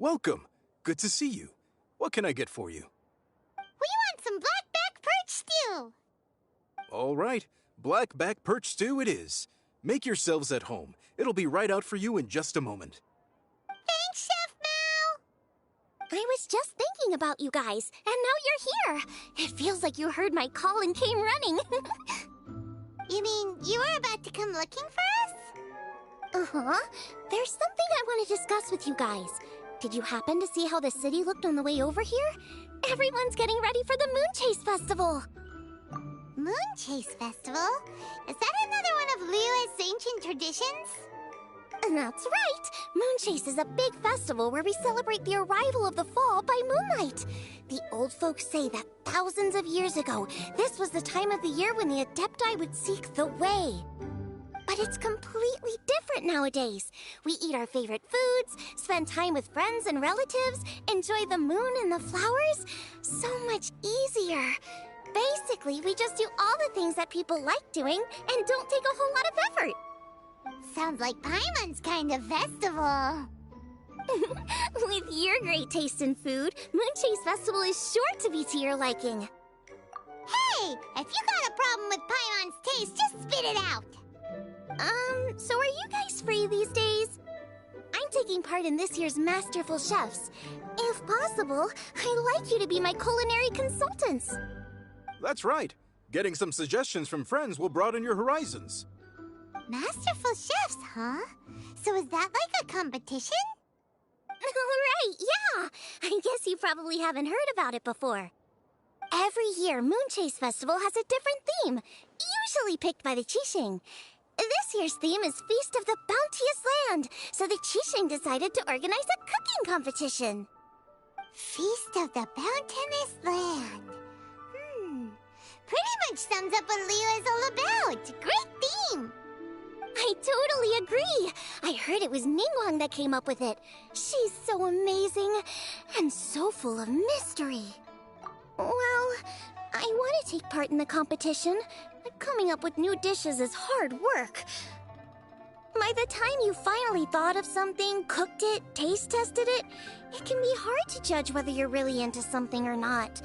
Welcome. Good to see you. What can I get for you? We want some blackback perch stew! All right, blackback perch stew it is. Make yourselves at home. It'll be right out for you in just a moment. Thanks, Chef Mao! I was just thinking about you guys, and now you're here. It feels like you heard my call and came running. You mean you were about to come looking for us? Uh-huh. There's something I want to discuss with you guys. Did you happen to see how the city looked on the way over here? Everyone's getting ready for the Moonchase Festival. Moonchase Festival? Is that another one of Lyiue's ancient traditions? That's right! Moonchase is a big festival where we celebrate the arrival of the fall by moonlight. The old folks say that thousands of years ago, this was the time of the year when the Adepti would seek the way. But it's completely different nowadays. We eat our favorite foods, spend time with friends and relatives, enjoy the moon and the flowers. So much easier. Basically, we just do all the things that people like doing and don't take a whole lot of effort. Sounds like Paimon's kind of festival. With your great taste in food, Moonchase Festival is sure to be to your liking. Hey! If you got a problem with Paimon's taste, just spit it out! So are you guys free these days? I'm taking part in this year's Masterful Chefs. If possible, I'd like you to be my culinary consultants. That's right. Getting some suggestions from friends will broaden your horizons. Masterful chefs, huh? So is that like a competition? Right, yeah! I guess you probably haven't heard about it before. Every year, Moonchase Festival has a different theme, usually picked by the Qixing. This year's theme is Feast of the Bounteous Land, so the Qixing decided to organize a cooking competition. Feast of the Bounteous Land. Pretty much sums up what Lyiue is all about. Great theme! I totally agree. I heard it was Ningguang that came up with it. She's so amazing and so full of mystery. Well, I want to take part in the competition, but coming up with new dishes is hard work. By the time you finally thought of something, cooked it, taste tested it, it can be hard to judge whether you're really into something or not.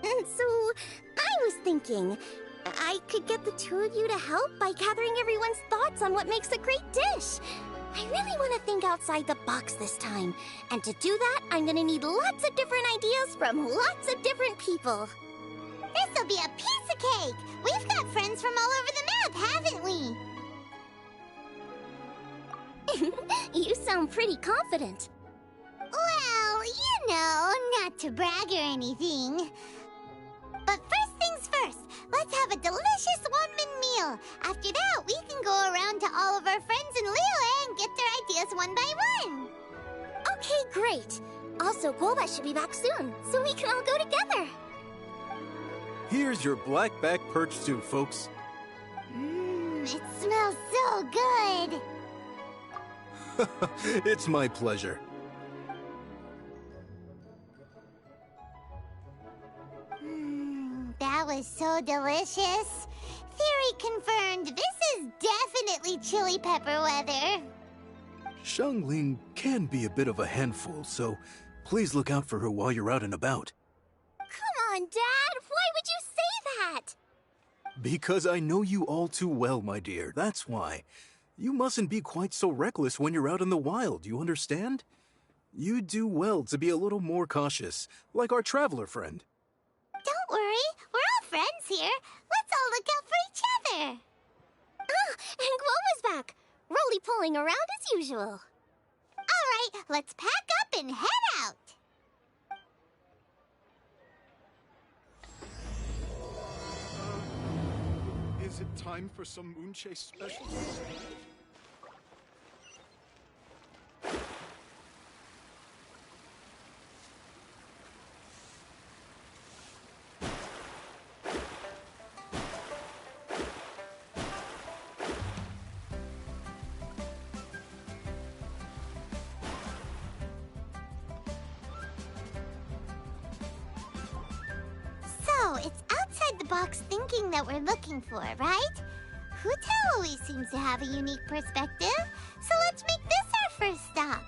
And so, I was thinking, I could get the two of you to help by gathering everyone's thoughts on what makes a great dish. I really want to think outside the box this time. And to do that, I'm going to need lots of different ideas from lots of different people. This'll be a piece of cake! We've got friends from all over the map, haven't we? You sound pretty confident. Well, you know, not to brag or anything. But first things first, let's have a delicious one-man meal. After that, we can go around to all of our friends in Lyiue and get their ideas one by one. Okay, great. Also, Guardia should be back soon, so we can all go together. Here's your blackback perch stew, folks. It smells so good. It's my pleasure. That was so delicious. Theory confirmed, this is definitely chili pepper weather. Xiangling can be a bit of a handful, so please look out for her while you're out and about. Come on, Dad! Why would you say that? Because I know you all too well, my dear, that's why. You mustn't be quite so reckless when you're out in the wild, you understand? You do well to be a little more cautious, like our traveler friend. Don't worry, we're all friends here. Let's all look out for each other. Ah, and Guoma's back. Roly-poling around as usual. All right, let's pack up and head out. Is it time for some Moonchase specials? So, it's outside the box thinking that we're looking for, right? Huta always seems to have a unique perspective, so let's make this our first stop.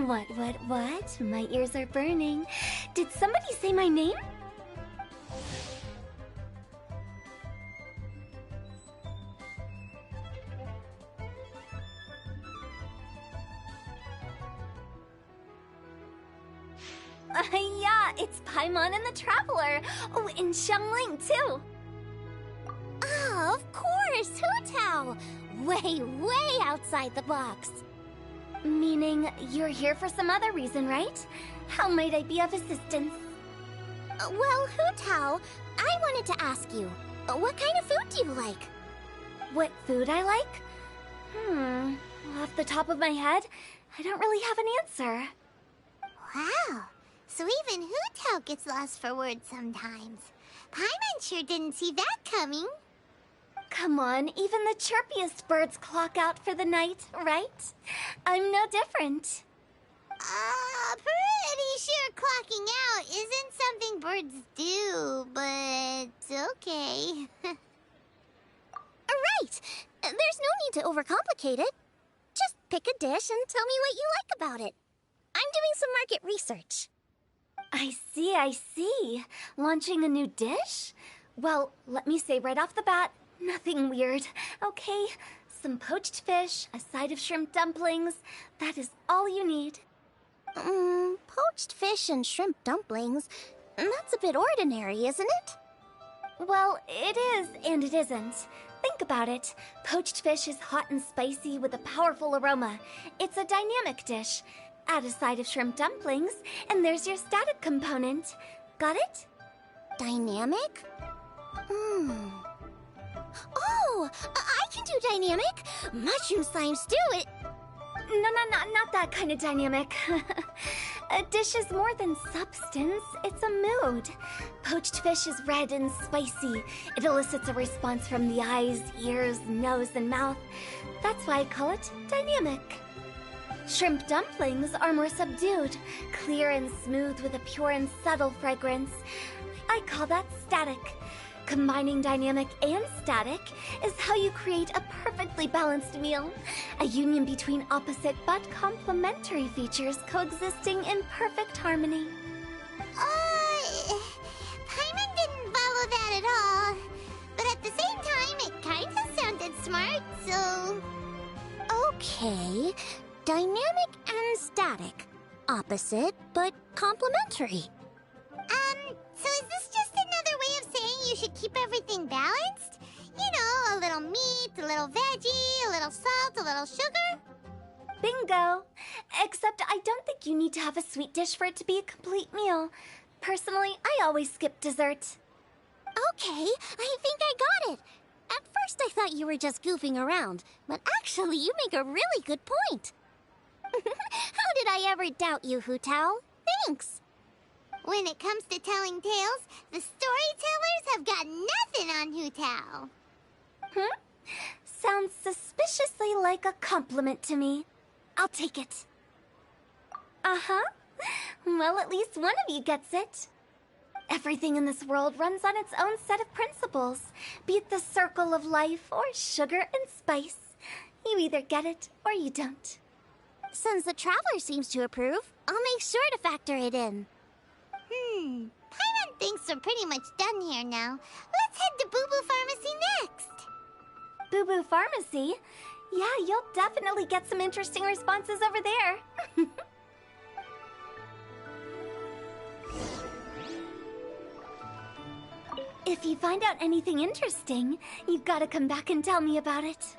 What? My ears are burning. Did somebody say my name? Yeah, it's Paimon and the Traveler. Oh, and Xiangling, too. Oh, of course, Hu Tao. Way outside the box. Meaning you're here for some other reason, right? How might I be of assistance? Well, Hu Tao, I wanted to ask you, what kind of food do you like? What food I like? Off the top of my head, I don't really have an answer. Wow, so even Hu Tao gets lost for words sometimes. Paimon sure didn't see that coming. Come on, even the chirpiest birds clock out for the night, right? I'm no different. Pretty sure clocking out isn't something birds do, but okay. Right! There's no need to overcomplicate it. Just pick a dish and tell me what you like about it. I'm doing some market research. I see. Launching a new dish? Well, let me say right off the bat, nothing weird, okay? Some poached fish, a side of shrimp dumplings. That is all you need. Poached fish and shrimp dumplings? That's a bit ordinary, isn't it? Well, it is and it isn't. Think about it. Poached fish is hot and spicy with a powerful aroma. It's a dynamic dish. Add a side of shrimp dumplings, and there's your static component. Got it? Dynamic? Oh, I can do dynamic. Mushroom slime stew, it... No, not that kind of dynamic. A dish is more than substance, it's a mood. Poached fish is red and spicy. It elicits a response from the eyes, ears, nose, and mouth. That's why I call it dynamic. Shrimp dumplings are more subdued, clear and smooth with a pure and subtle fragrance. I call that static. Combining dynamic and static is how you create a perfectly balanced meal. A union between opposite but complementary features coexisting in perfect harmony. Paimon didn't follow that at all. But at the same time, it kinda sounded smart, so... Okay, dynamic and static. Opposite but complementary. So is this just another way of saying you should keep everything balanced? You know, a little meat, a little veggie, a little salt, a little sugar? Bingo! Except I don't think you need to have a sweet dish for it to be a complete meal. Personally, I always skip dessert. Okay, I think I got it. At first I thought you were just goofing around, but actually you make a really good point. How did I ever doubt you, Hu Tao? Thanks! When it comes to telling tales, the storytellers have got nothing on Hu Tao. Sounds suspiciously like a compliment to me. I'll take it. Well, at least one of you gets it. Everything in this world runs on its own set of principles, be it the circle of life or sugar and spice. You either get it or you don't. Since the Traveler seems to approve, I'll make sure to factor it in. Paimon thinks we're pretty much done here now. Let's head to Boo Boo Pharmacy next. Boo Boo Pharmacy? Yeah, you'll definitely get some interesting responses over there. If you find out anything interesting, you've got to come back and tell me about it.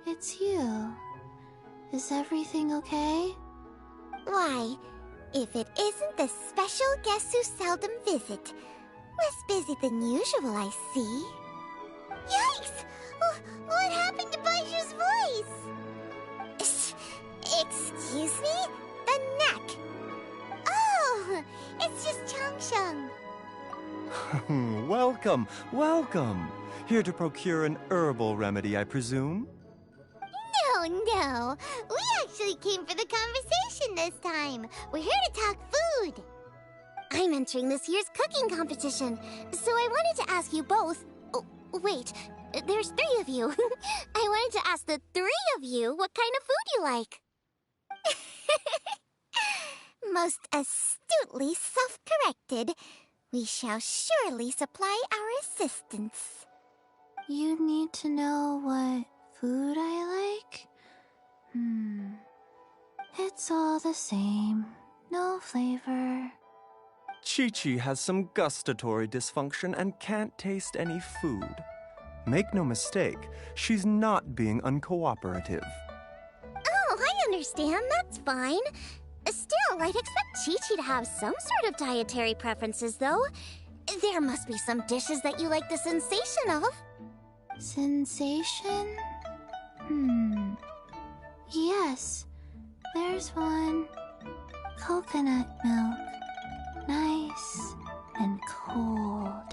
It's you. Is everything okay? Why, if it isn't the special guests who seldom visit. Less busy than usual, I see. Yikes! What happened to Baishu's voice? Excuse me? The neck. Oh, it's just Changsheng. Welcome, welcome. Here to procure an herbal remedy, I presume? No. We actually came for the conversation this time. We're here to talk food. I'm entering this year's cooking competition, so I wanted to ask you both... Oh, wait, there's 3 of you. I wanted to ask the 3 of you what kind of food you like. Most astutely self-corrected. We shall surely supply our assistance. You need to know what food I like? It's all the same. No flavor. Chi-Chi has some gustatory dysfunction and can't taste any food. Make no mistake, she's not being uncooperative. Oh, I understand. That's fine. Still, I'd expect Chi-Chi to have some sort of dietary preferences, though. There must be some dishes that you like the sensation of. Sensation? Yes, there's one. Coconut milk. Nice and cold.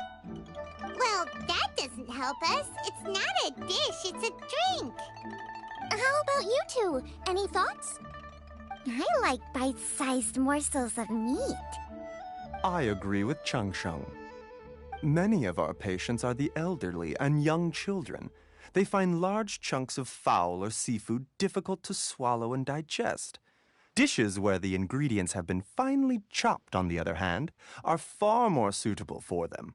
Well, that doesn't help us. It's not a dish, it's a drink. How about you two? Any thoughts? I like bite-sized morsels of meat. I agree with Changsheng. Many of our patients are the elderly and young children. They find large chunks of fowl or seafood difficult to swallow and digest. Dishes where the ingredients have been finely chopped, on the other hand, are far more suitable for them.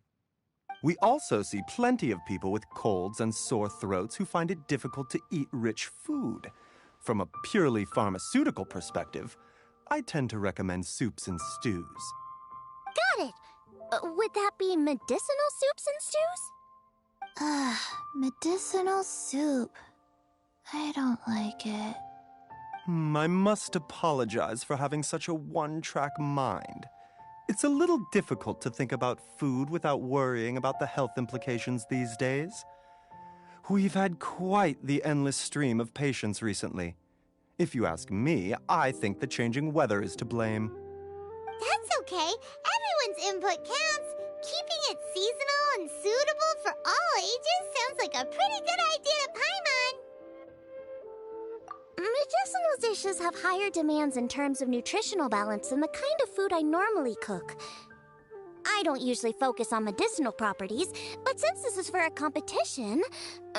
We also see plenty of people with colds and sore throats who find it difficult to eat rich food. From a purely pharmaceutical perspective, I tend to recommend soups and stews. Got it. Would that be medicinal soups and stews? Medicinal soup. I don't like it. I must apologize for having such a one-track mind. It's a little difficult to think about food without worrying about the health implications these days. We've had quite the endless stream of patients recently. If you ask me, I think the changing weather is to blame. That's okay. Everyone's input counts. Keeping it seasonal and suitable for all ages sounds like a pretty good idea to Paimon. Medicinal dishes have higher demands in terms of nutritional balance than the kind of food I normally cook. I don't usually focus on medicinal properties, but since this is for a competition,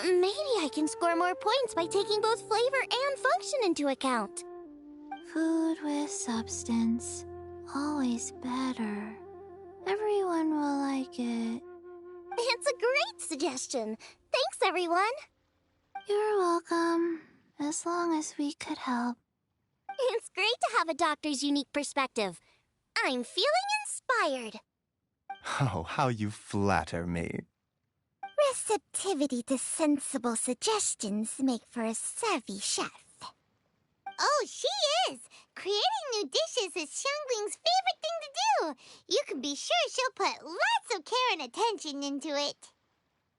maybe I can score more points by taking both flavor and function into account. Food with substance. Always better. Everyone will like it. It's a great suggestion. Thanks, everyone. You're welcome. As long as we could help. It's great to have a doctor's unique perspective. I'm feeling inspired. Oh, how you flatter me. Receptivity to sensible suggestions make for a savvy chef. Oh, she is! Creating new dishes is Xiangling's favorite thing to do. You can be sure she'll put lots of care and attention into it.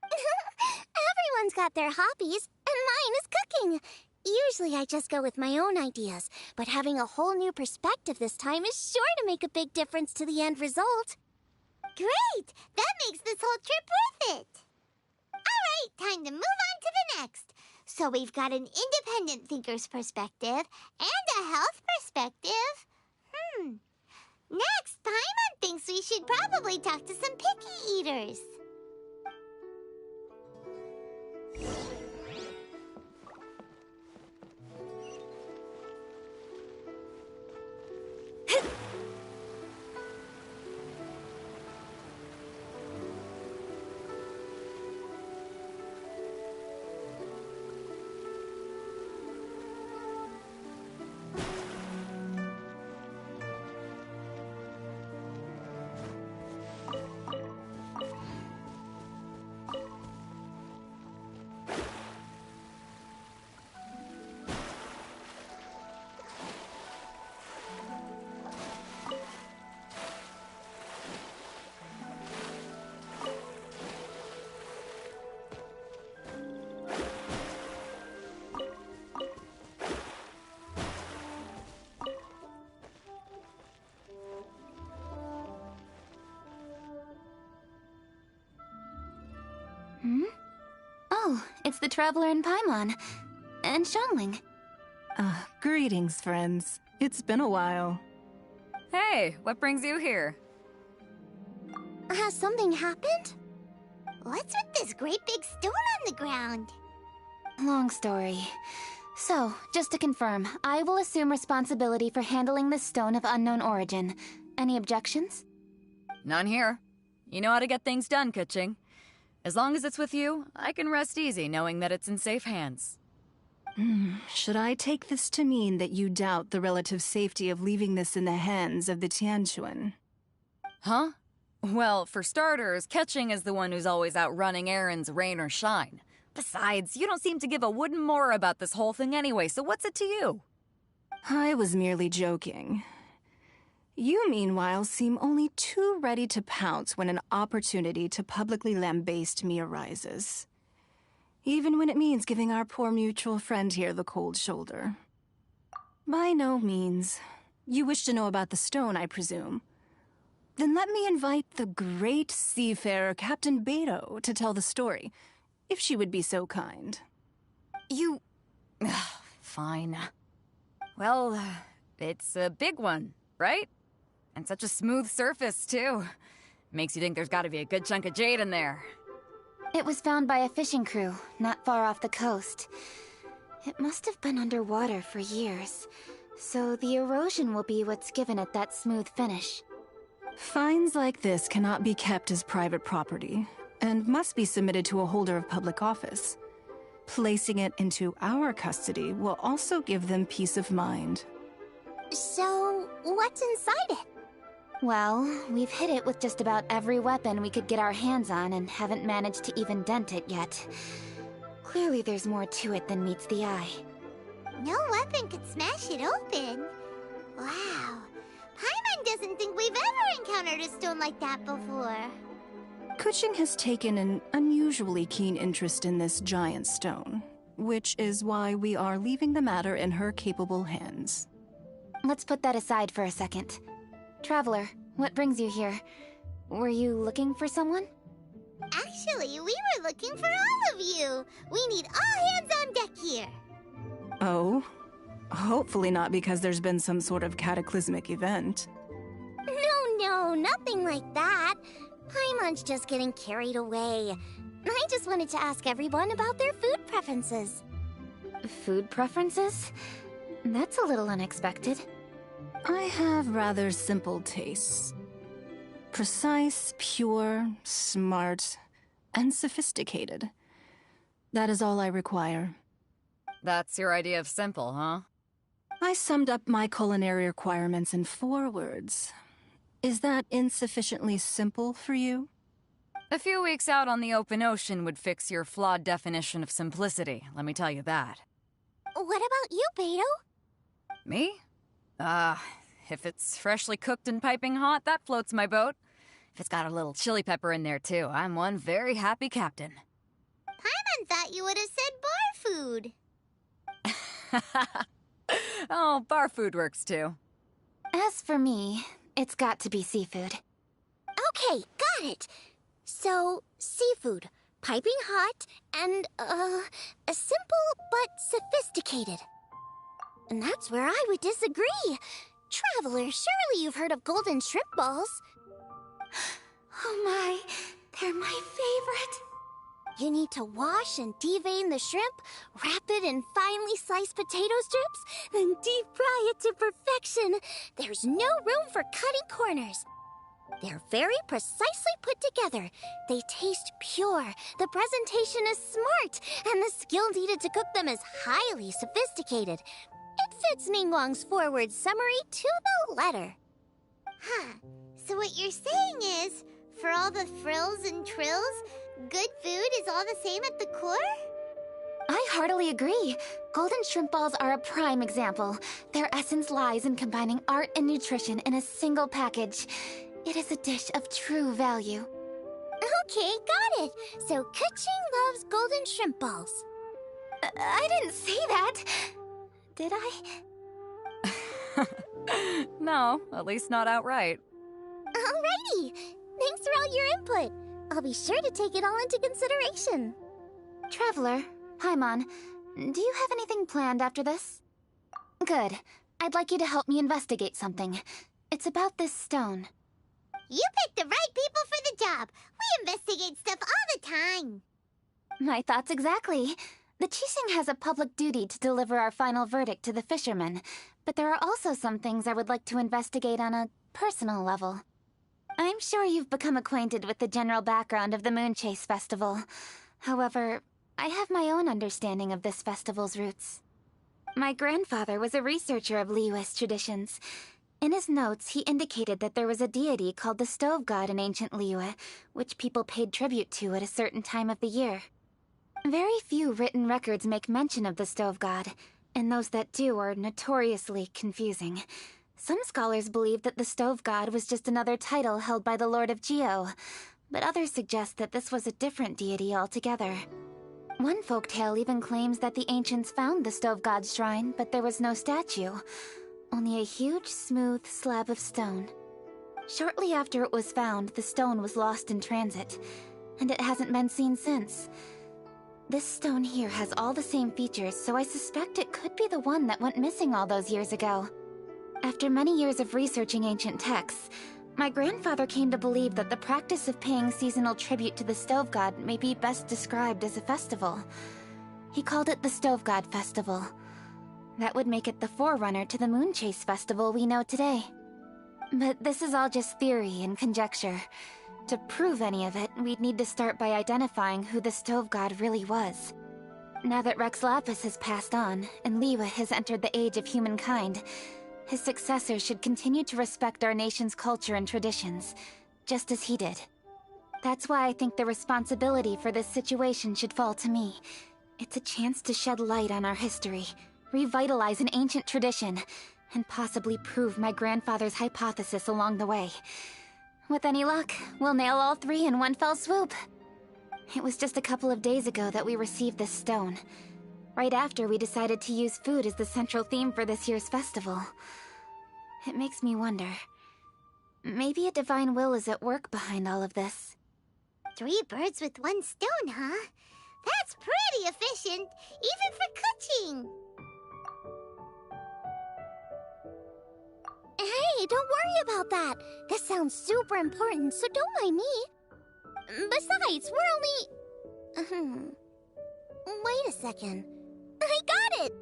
Everyone's got their hobbies, and mine is cooking. Usually I just go with my own ideas, but having a whole new perspective this time is sure to make a big difference to the end result. Great! That makes this whole trip worth it. All right, time to move on to the next. So we've got an independent thinker's perspective and a health perspective. Next, Paimon thinks we should probably talk to some picky eaters. It's the Traveler and Paimon. And Xiangling. Greetings, friends. It's been a while. Hey, what brings you here? Has something happened? What's with this great big stone on the ground? Long story. So, just to confirm, I will assume responsibility for handling this stone of unknown origin. Any objections? None here. You know how to get things done, Kequing. As long as it's with you, I can rest easy knowing that it's in safe hands. Should I take this to mean that you doubt the relative safety of leaving this in the hands of the Tianquan? Huh? Well, for starters, Kequing is the one who's always out running errands, rain or shine. Besides, you don't seem to give a wooden more about this whole thing anyway, so what's it to you? I was merely joking. You, meanwhile, seem only too ready to pounce when an opportunity to publicly lambaste me arises. Even when it means giving our poor mutual friend here the cold shoulder. By no means. You wish to know about the stone, I presume. Then let me invite the great seafarer Captain Beto to tell the story, if she would be so kind. You... Fine. Well, it's a big one, right? And such a smooth surface, too. Makes you think there's gotta be a good chunk of jade in there. It was found by a fishing crew, not far off the coast. It must have been underwater for years, so the erosion will be what's given it that smooth finish. Finds like this cannot be kept as private property, and must be submitted to a holder of public office. Placing it into our custody will also give them peace of mind. So, what's inside it? Well, we've hit it with just about every weapon we could get our hands on and haven't managed to even dent it yet. Clearly there's more to it than meets the eye. No weapon could smash it open. Wow. Paimon doesn't think we've ever encountered a stone like that before. Kequing has taken an unusually keen interest in this giant stone, which is why we are leaving the matter in her capable hands. Let's put that aside for a second. Traveler, what brings you here? Were you looking for someone? Actually, we were looking for all of you. We need all hands on deck here. Oh? Hopefully not because there's been some sort of cataclysmic event. No, nothing like that. Paimon's just getting carried away. I just wanted to ask everyone about their food preferences. Food preferences? That's a little unexpected. I have rather simple tastes. Precise, pure, smart, and sophisticated. That is all I require. That's your idea of simple, huh? I summed up my culinary requirements in 4 words. Is that insufficiently simple for you? A few weeks out on the open ocean would fix your flawed definition of simplicity, let me tell you that. What about you, Beto? Me? If it's freshly cooked and piping hot, that floats my boat. If it's got a little chili pepper in there, too, I'm one very happy captain. Paimon thought you would have said bar food. Oh, bar food works, too. As for me, it's got to be seafood. Okay, got it. So, seafood, piping hot, and, simple but sophisticated. And that's where I would disagree. Traveler, surely you've heard of golden shrimp balls. Oh my, they're my favorite. You need to wash and devein the shrimp, wrap it in finely sliced potato strips, then deep fry it to perfection. There's no room for cutting corners. They're very precisely put together. They taste pure, the presentation is smart, and the skill needed to cook them is highly sophisticated. It fits Ningguang's forward summary to the letter. Huh. So what you're saying is, for all the frills and trills, good food is all the same at the core? I heartily agree. Golden shrimp balls are a prime example. Their essence lies in combining art and nutrition in a single package. It is a dish of true value. Okay, got it. So Kequing loves golden shrimp balls. I didn't say that. Did I? No, at least not outright. Alrighty. Thanks for all your input. I'll be sure to take it all into consideration. Traveler, Paimon, do you have anything planned after this? Good. I'd like you to help me investigate something. It's about this stone. You picked the right people for the job. We investigate stuff all the time. My thoughts exactly. The Qixing has a public duty to deliver our final verdict to the fishermen, but there are also some things I would like to investigate on a personal level. I'm sure you've become acquainted with the general background of the Moonchase Festival. However, I have my own understanding of this festival's roots. My grandfather was a researcher of Liyue's traditions. In his notes, he indicated that there was a deity called the Stove God in ancient Liyue, which people paid tribute to at a certain time of the year. Very few written records make mention of the Stove God, and those that do are notoriously confusing. Some scholars believe that the Stove God was just another title held by the Lord of Geo, but others suggest that this was a different deity altogether. One folktale even claims that the ancients found the Stove God's shrine, but there was no statue, only a huge, smooth slab of stone. Shortly after it was found, the stone was lost in transit, and it hasn't been seen since. This stone here has all the same features, so I suspect it could be the one that went missing all those years ago. After many years of researching ancient texts, my grandfather came to believe that the practice of paying seasonal tribute to the Stove God may be best described as a festival. He called it the Stove God Festival. That would make it the forerunner to the Moonchase Festival we know today. But this is all just theory and conjecture. To prove any of it, we'd need to start by identifying who the Stove God really was. Now that Rex Lapis has passed on, and Liyue has entered the age of humankind, his successors should continue to respect our nation's culture and traditions, just as he did. That's why I think the responsibility for this situation should fall to me. It's a chance to shed light on our history, revitalize an ancient tradition, and possibly prove my grandfather's hypothesis along the way. With any luck, we'll nail all three in one fell swoop. It was just a couple of days ago that we received this stone. Right after we decided to use food as the central theme for this year's festival. It makes me wonder. Maybe a divine will is at work behind all of this. 3 birds with 1 stone, huh? That's pretty efficient, even for cooking. Hey, don't worry about that. This sounds super important, so don't mind me. Besides, we're only... Wait a second. I got it!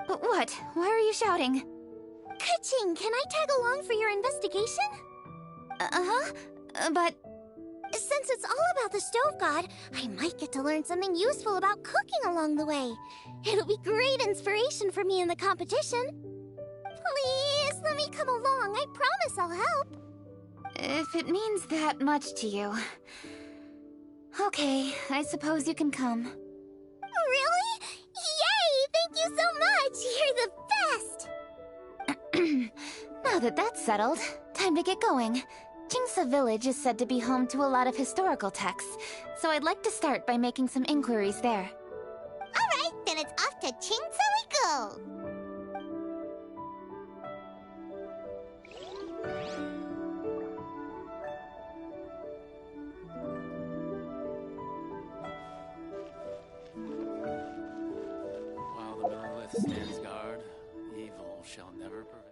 What? Why are you shouting? Kequing, can I tag along for your investigation? Uh-huh. But... Since it's all about the Stove God, I might get to learn something useful about cooking along the way. It'll be great inspiration for me in the competition. Please, let me come along. I promise I'll help. If it means that much to you... Okay, I suppose you can come. Really? Yay! Thank you so much! You're the best! Now that that's settled, time to get going. Jingsa Village is said to be home to a lot of historical texts, so I'd like to start by making some inquiries there. Alright, then it's off to Qingsa we go. While the monolith stands guard, evil shall never prevail.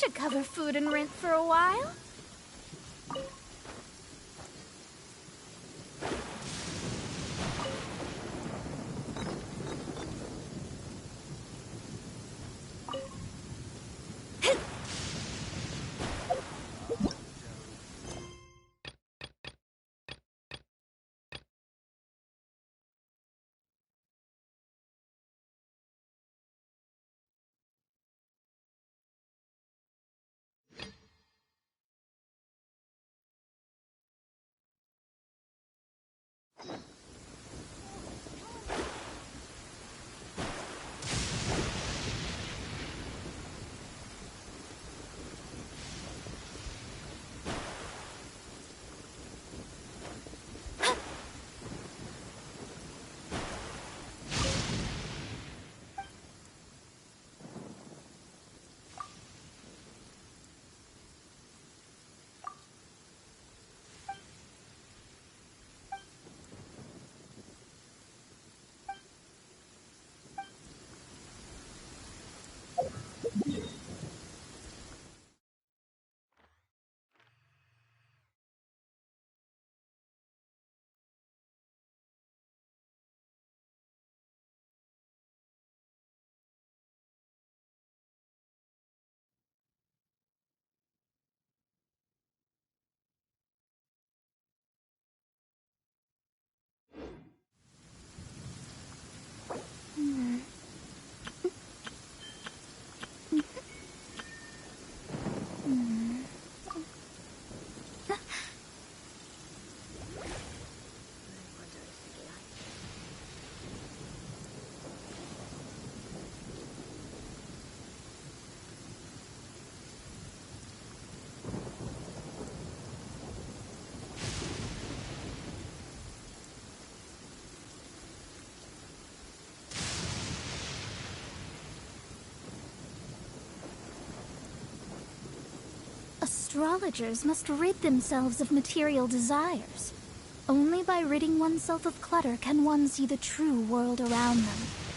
should cover food and rent for a while. Astrologers must rid themselves of material desires. Only by ridding oneself of clutter can one see the true world around them.